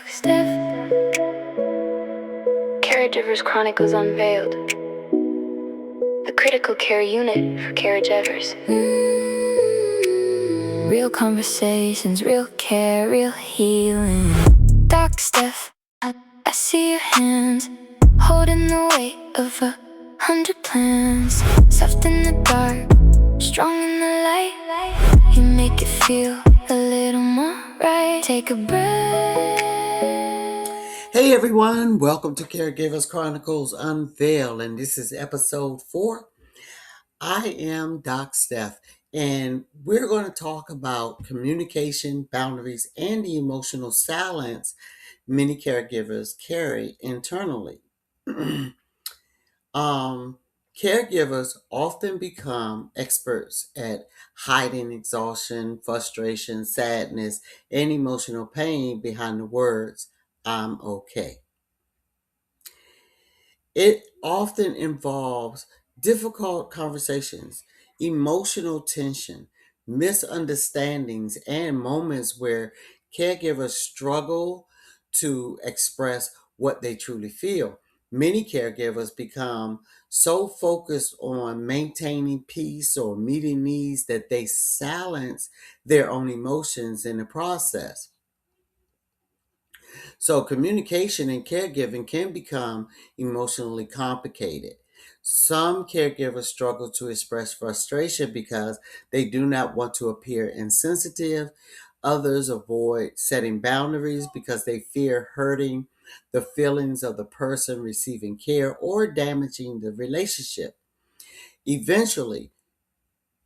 Steph, Caregivers Chronicles Unveiled, the critical care unit for caregivers. Real conversations, real care, real healing. Doc Steph, I see your hands holding the weight of 100 plans. Soft in the dark, strong in the light. You make it feel a little more right. Take a breath. Hey everyone, welcome to Caregivers Chronicles Unveiled, and this is episode 4. I am Doc Steph, and we're going to talk about communication, boundaries, and the emotional silence many caregivers carry internally. um, Caregivers often become experts at hiding exhaustion, frustration, sadness, and emotional pain behind the words, "I'm okay." It often involves difficult conversations, emotional tension, misunderstandings, and moments where caregivers struggle to express what they truly feel. Many caregivers become so focused on maintaining peace or meeting needs that they silence their own emotions in the process. So, communication and caregiving can become emotionally complicated. Some caregivers struggle to express frustration because they do not want to appear insensitive. Others avoid setting boundaries because they fear hurting the feelings of the person receiving care or damaging the relationship. Eventually,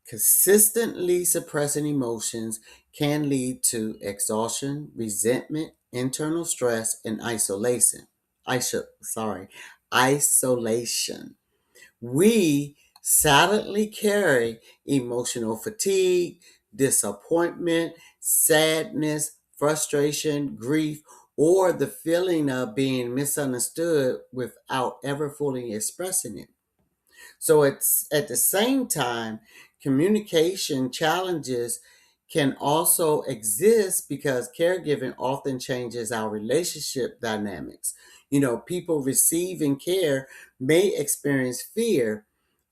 consistently suppressing emotions can lead to exhaustion, resentment, internal stress, and isolation. Isolation. We silently carry emotional fatigue, disappointment, sadness, frustration, grief, or the feeling of being misunderstood without ever fully expressing it. So it's at the same time, communication challenges can also exist because caregiving often changes our relationship dynamics. People receiving care may experience fear,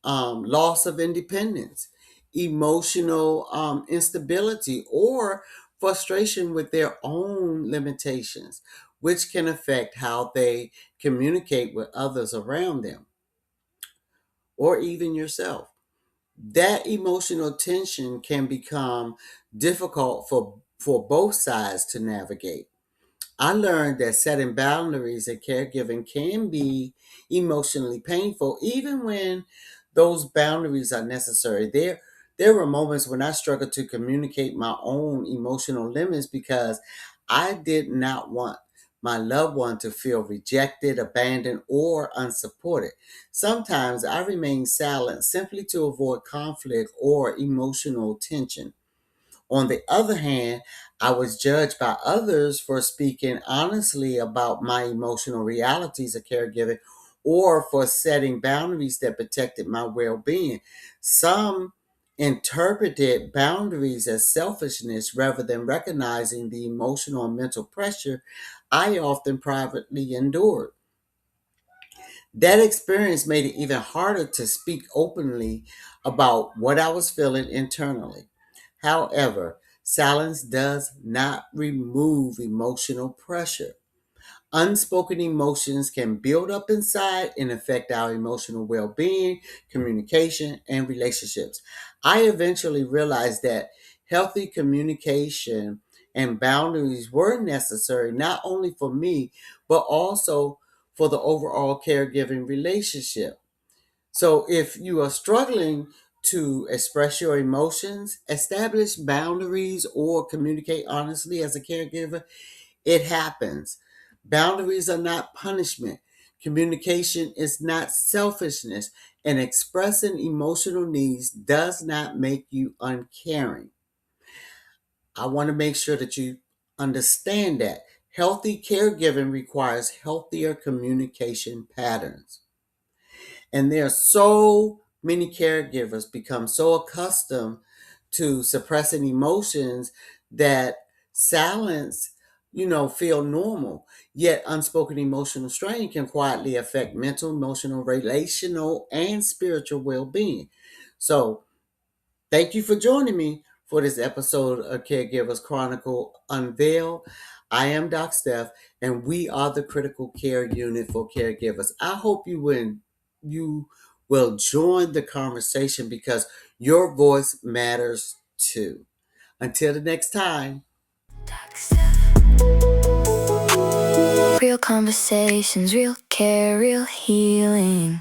loss of independence, emotional instability, or frustration with their own limitations, which can affect how they communicate with others around them or even yourself. That emotional tension can become difficult for both sides to navigate. I learned that setting boundaries in caregiving can be emotionally painful, even when those boundaries are necessary. There were moments when I struggled to communicate my own emotional limits because I did not want my loved one to feel rejected, abandoned, or unsupported. Sometimes I remained silent simply to avoid conflict or emotional tension. On the other hand, I was judged by others for speaking honestly about my emotional realities of caregiving or for setting boundaries that protected my well being. Some interpreted boundaries as selfishness rather than recognizing the emotional and mental pressure I often privately endured. That experience made it even harder to speak openly about what I was feeling internally. However, silence does not remove emotional pressure. Unspoken emotions can build up inside and affect our emotional well being, communication, and relationships. I eventually realized that healthy communication and boundaries were necessary not only for me, but also for the overall caregiving relationship. So if you are struggling to express your emotions, establish boundaries, or communicate honestly as a caregiver, it happens. Boundaries are not punishment. Communication is not selfishness. And expressing emotional needs does not make you uncaring. I want to make sure that you understand that. Healthy caregiving requires healthier communication patterns. And there are so many caregivers become so accustomed to suppressing emotions that silence feel normal. Yet unspoken emotional strain can quietly affect mental, emotional, relational, and spiritual well-being. So thank you for joining me for this episode of Caregivers Chronicle Unveiled. I am Doc Steph, and we are the critical care unit for caregivers. I hope you will join the conversation because your voice matters too. Until the next time. Dark stuff. Real conversations, real care, real healing.